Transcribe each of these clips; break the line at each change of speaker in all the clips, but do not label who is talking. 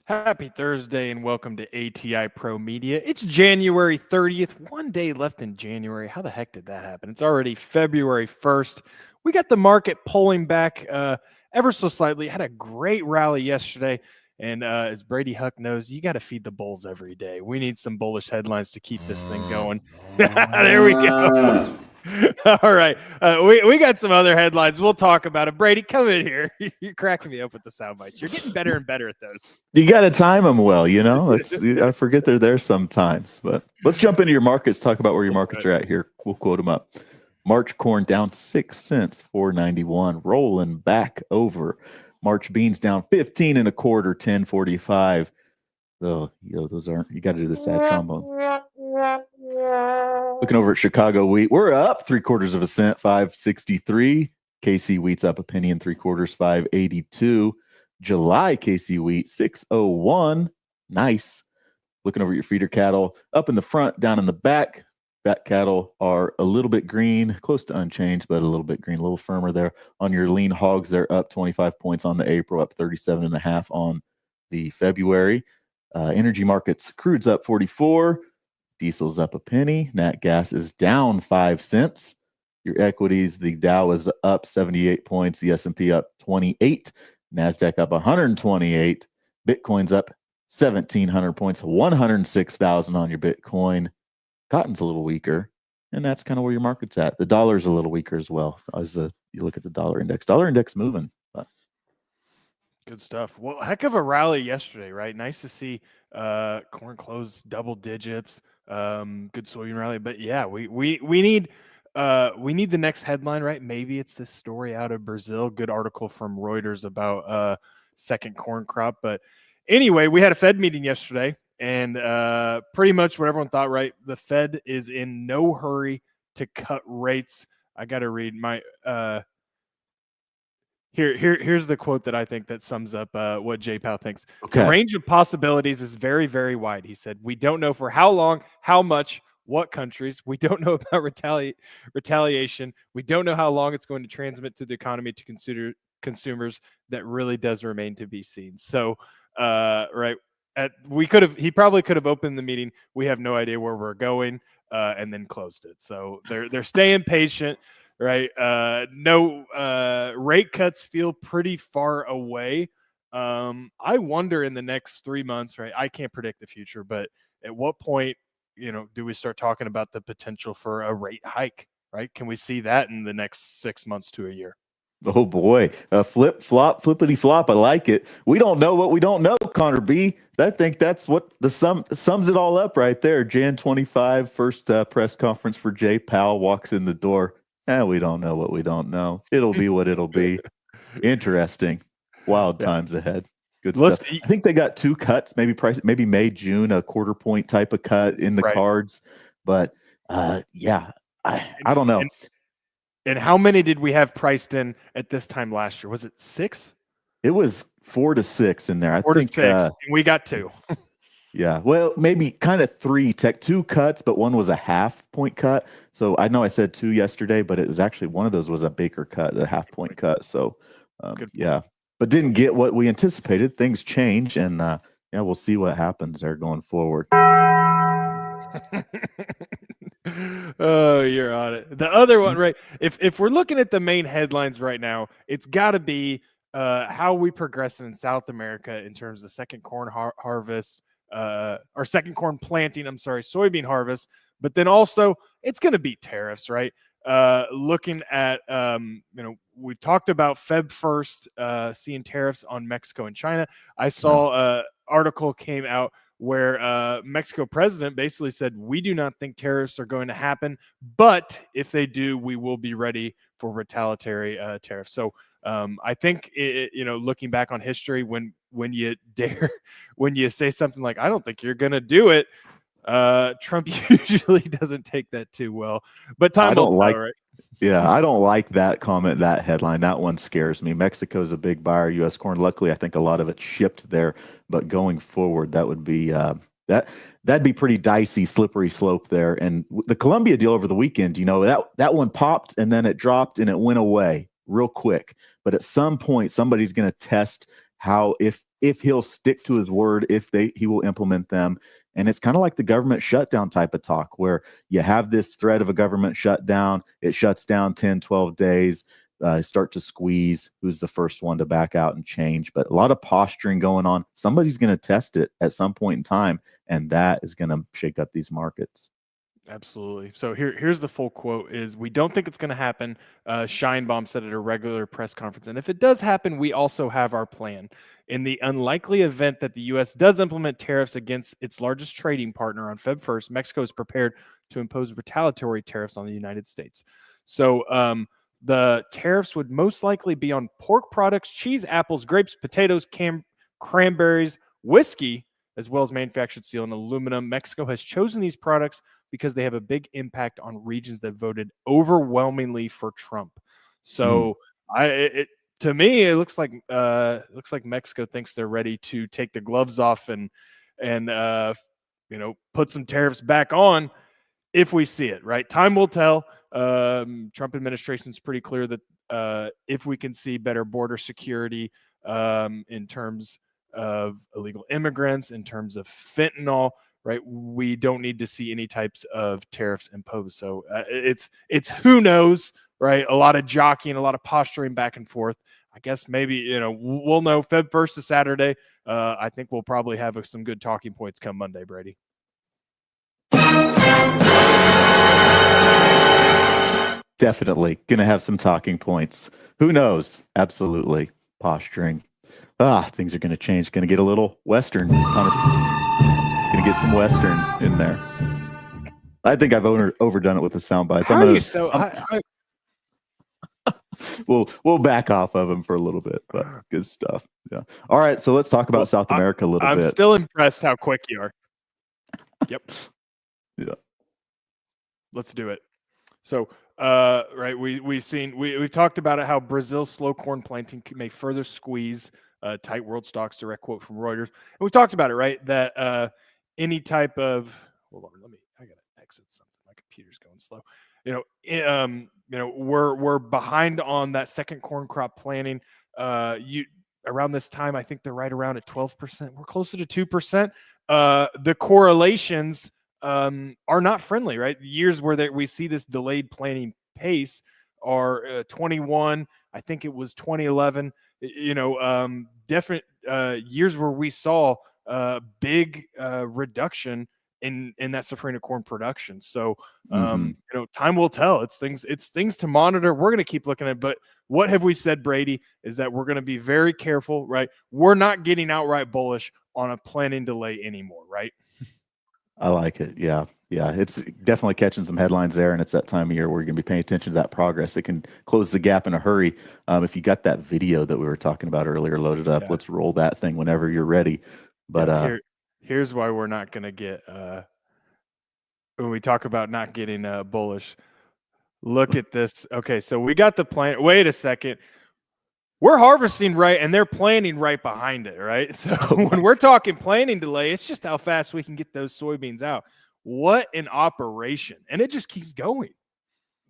Happy Thursday and welcome to ATI Pro Media. It's January 30th, one day left in January. How the heck did that happen? It's already February 1st. We got the market pulling back ever so slightly. Had a great rally yesterday. And as Brady Huck knows, you got to feed the bulls every day. We need some bullish headlines to keep this thing going. There we go. All right. We got some other headlines. We'll talk about it. Brady, come in here. You're cracking me up with the sound bites. You're getting better and better at those.
You got to time them well, I forget they're there sometimes. But let's jump into your markets, talk about where your markets are at here. We'll quote them up. March corn down 6 cents, 4.91, rolling back over. March beans down 15 and a quarter, 10.45. Oh, those aren't, you got to do the sad trombone. Looking over at Chicago wheat, we're up 3/4 cent, 5.63. KC wheat's up a penny and 3/4, 5.82. July KC wheat 6.01. Nice. Looking over your feeder cattle, up in the front, down in the back. Fat cattle are a little bit green, close to unchanged, but a little bit green, a little firmer there. On your lean hogs, they're up 25 points on the April, up 37.5 on the February. Energy markets, crude's up 44, diesel's up a penny, nat gas is down 5 cents. Your equities, the Dow is up 78 points, the S&P up 28, NASDAQ up 128, Bitcoin's up 1,700 points, 106,000 on your Bitcoin. Cotton's a little weaker, and that's kind of where your market's at. The dollar's a little weaker as well as you look at the dollar index. Dollar index moving.
Good stuff. Well, heck of a rally yesterday, right? Nice to see corn close double digits. Good soybean rally, but yeah, we need the next headline, right? Maybe it's this story out of Brazil. Good article from Reuters about second corn crop. But anyway, we had a Fed meeting yesterday, and pretty much what everyone thought, right? The Fed is in no hurry to cut rates. I got to read my Here's the quote that I think that sums up what Jay Powell thinks. Okay. The range of possibilities is very, very wide. He said, we don't know for how long, how much, what countries. We don't know about retaliation. We don't know how long it's going to transmit through the economy to consumers. That really does remain to be seen. So, right. He probably could have opened the meeting. We have no idea where we're going, and then closed it. So they're staying patient. Right. No rate cuts feel pretty far away. I wonder in the next 3 months, right? I can't predict the future, but at what point, do we start talking about the potential for a rate hike, right? Can we see that in the next 6 months to a year?
Oh boy, flippity flop. I like it. We don't know what we don't know, Connor B. I think that's what the sums it all up right there. Jan 25, first press conference for Jay Powell, walks in the door. We don't know what we don't know. It'll be what it'll be. Interesting. Wild times ahead. Good stuff. I think they got 2 cuts, maybe May, June, a quarter point type of cut in the cards. But I don't know.
And how many did we have priced in at this time last year? Was it 6?
It was 4 to 6 in there.
4 to 6. And we got 2.
Yeah, well, maybe kind of 3. 2 cuts, but one was a half point cut. So I know I said 2 yesterday, but it was actually one of those was a Baker cut, the half point cut. So but didn't get what we anticipated. Things change, and we'll see what happens there going forward.
Oh, you're on it. The other one, right? If we're looking at the main headlines right now, it's got to be how we progress in South America in terms of second corn harvest. Or second corn planting, soybean harvest, but then also it's going to be tariffs, right? Looking at, we've talked about Feb 1st, seeing tariffs on Mexico and China. I saw an article came out where Mexico president basically said, we do not think tariffs are going to happen, but if they do, we will be ready for retaliatory tariffs. So I think, looking back on history, when you say something like, I don't think you're going to do it, Trump usually doesn't take that too well. But time will tell, right?
Yeah, I don't like that comment, that headline. That one scares me. Mexico's a big buyer of U.S. corn. Luckily, I think a lot of it shipped there. But going forward, that would be that'd be pretty dicey, slippery slope there. And the Colombia deal over the weekend, that one popped and then it dropped and it went away real quick. But at some point, somebody's going to test how if if he'll stick to his word, if he will implement them. And it's kind of like the government shutdown type of talk where you have this threat of a government shutdown. It shuts down 10, 12 days, start to squeeze who's the first one to back out and change. But a lot of posturing going on. Somebody's going to test it at some point in time, and that is going to shake up these markets.
Absolutely. So here's the full quote is, we don't think it's going to happen. Scheinbaum said at a regular press conference. And if it does happen, we also have our plan. In the unlikely event that the U.S. does implement tariffs against its largest trading partner on Feb 1st, Mexico is prepared to impose retaliatory tariffs on the United States. So the tariffs would most likely be on pork products, cheese, apples, grapes, potatoes, cranberries, whiskey, as well as manufactured steel and aluminum. Mexico has chosen these products because they have a big impact on regions that voted overwhelmingly for Trump. So to me, it looks like Mexico thinks they're ready to take the gloves off and put some tariffs back on if we see it. Right, time will tell. Trump administration is pretty clear that if we can see better border security in terms of illegal immigrants, in terms of fentanyl, right, we don't need to see any types of tariffs imposed. So it's who knows, right? A lot of jockeying, a lot of posturing back and forth. I guess maybe we'll know. Feb 1st is Saturday. I think we'll probably have some good talking points come Monday, Brady.
Definitely gonna have some talking points. Who knows? Absolutely. Posturing. Things are gonna change. Gonna get a little Western. Gonna get some Western in there. I think I've overdone it with the sound bites.
How are you so?
We'll back off of them for a little bit, but good stuff. Yeah. All right, so let's talk about South America a little bit.
I'm still impressed how quick you are. Yep.
Yeah.
Let's do it. So, right, we've talked about it, how Brazil's slow corn planting may further squeeze tight world stocks. Direct quote from Reuters. And we talked about it, right? That any type of hold on, I gotta exit something. My computer's going slow. We're behind on that second corn crop planting. Around this time, I think they're right around at 12%. We're closer to 2%. The correlations are not friendly, right? The years where we see this delayed planting pace are 21. I think it was 2011. Different years where we saw big reduction in that safrinha corn production. So time will tell. It's things to monitor. We're going to keep looking at it, but what have we said, Brady, is that we're going to be very careful, right? We're not getting outright bullish on a planting delay anymore, right?
I like it. Yeah. It's definitely catching some headlines there, and it's that time of year where you're going to be paying attention to that progress. It can close the gap in a hurry. If you got that video that we were talking about earlier loaded up, let's roll that thing whenever you're ready. But
here's why we're not going to get when we talk about not getting bullish. Look at this. Okay, so we got the plant. Wait a second. We're harvesting right, and they're planting right behind it, right? So when we're talking planting delay, it's just how fast we can get those soybeans out. What an operation. And it just keeps going.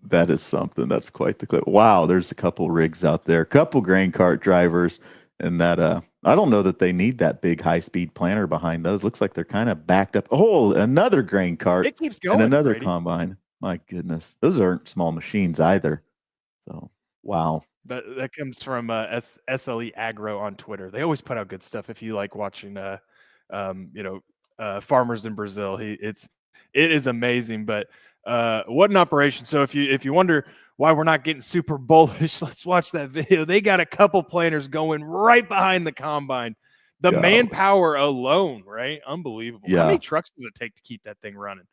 That is something. That's quite the clip. Wow, there's a couple rigs out there, a couple grain cart drivers, and that I don't know that they need that big high-speed planter behind those. Looks like they're kind of backed up. Oh, another grain cart.
It keeps going.
And another
Brady.
combine. My goodness. Those aren't small machines either. So, wow.
That comes from SLE Agro on Twitter. They always put out good stuff. If you like watching, farmers in Brazil, it is amazing. But what an operation! So if you wonder why we're not getting super bullish, let's watch that video. They got a couple planters going right behind the combine. The manpower alone, right? Unbelievable.
Yeah.
How many trucks does it take to keep that thing running?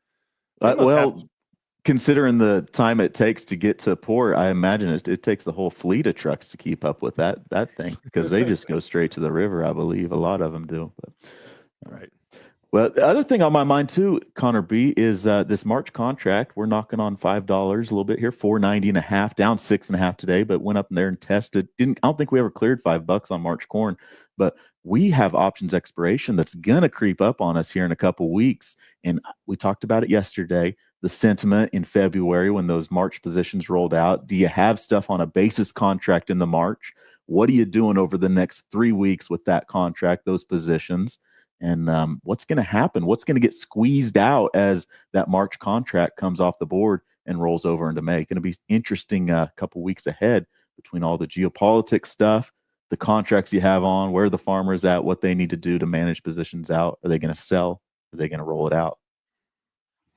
Considering the time it takes to get to port, I imagine it takes the whole fleet of trucks to keep up with that thing, because they just go straight to the river. I believe a lot of them do. But,
right.
Well, the other thing on my mind too, Connor B, is this March contract. We're knocking on $5 a little bit here, $4.90.5, down 6.5 today, but went up in there and tested. I don't think we ever cleared $5 on March corn, but we have options expiration that's gonna creep up on us here in a couple weeks. And we talked about it yesterday. The sentiment in February when those March positions rolled out. Do you have stuff on a basis contract in the March? What are you doing over the next 3 weeks with that contract, those positions? And what's going to happen? What's going to get squeezed out as that March contract comes off the board and rolls over into May? Going to be interesting couple weeks ahead between all the geopolitics stuff, the contracts you have on, where the farmer's at, what they need to do to manage positions out. Are they going to sell? Are they going to roll it out?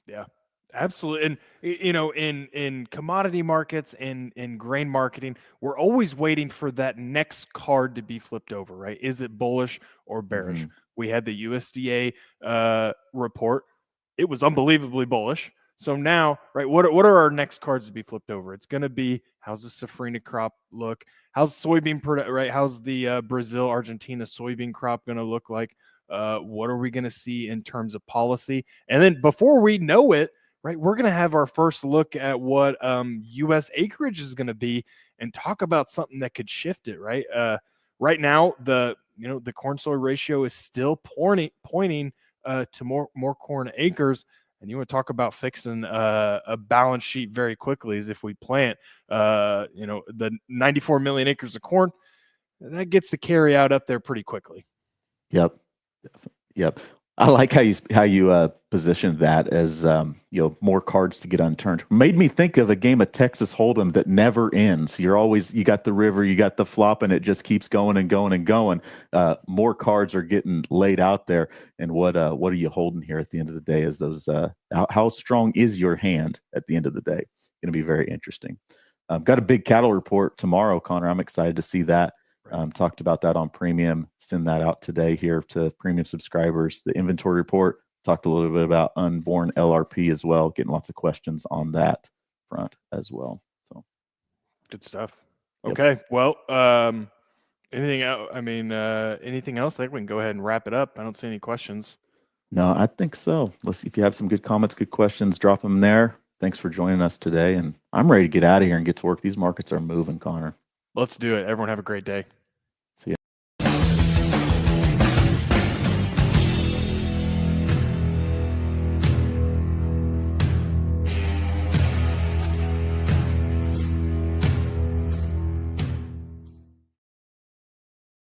Yeah, absolutely. And in commodity markets and in grain marketing, we're always waiting for that next card to be flipped over, right? Is it bullish or bearish?
Mm-hmm.
We had the USDA report. It was unbelievably bullish. So now, right, what are our next cards to be flipped over? It's going to be, how's the safrinha crop look? How's soybean right? How's the Brazil Argentina soybean crop going to look like? What are we going to see in terms of policy? And then before we know it, right, we're going to have our first look at what U.S. acreage is going to be, and talk about something that could shift it. Right, right now the corn soy ratio is still pointing to more corn acres. And you want to talk about fixing a balance sheet very quickly, as if we plant the 94 million acres of corn, that gets the carry out up there pretty quickly.
Yep. Yep. I like how you positioned that as more cards to get unturned. Made me think of a game of Texas Hold'em that never ends. You got the river, you got the flop, and it just keeps going and going and going. More cards are getting laid out there, and what are you holding here at the end of the day? Is those how strong is your hand at the end of the day? Going to be very interesting. Got a big cattle report tomorrow, Connor. I'm excited to see that. Talked about that on premium. Send that out today here to premium subscribers. The inventory report, talked a little bit about unborn LRP as well. Getting lots of questions on that front as well. So
good stuff.
Yep.
Okay. Well, anything else? Anything else? I think we can go ahead and wrap it up. I don't see any questions.
No, I think so. Let's see if you have some good comments, good questions, drop them there. Thanks for joining us today. And I'm ready to get out of here and get to work. These markets are moving, Connor.
Let's do it. Everyone have a great day.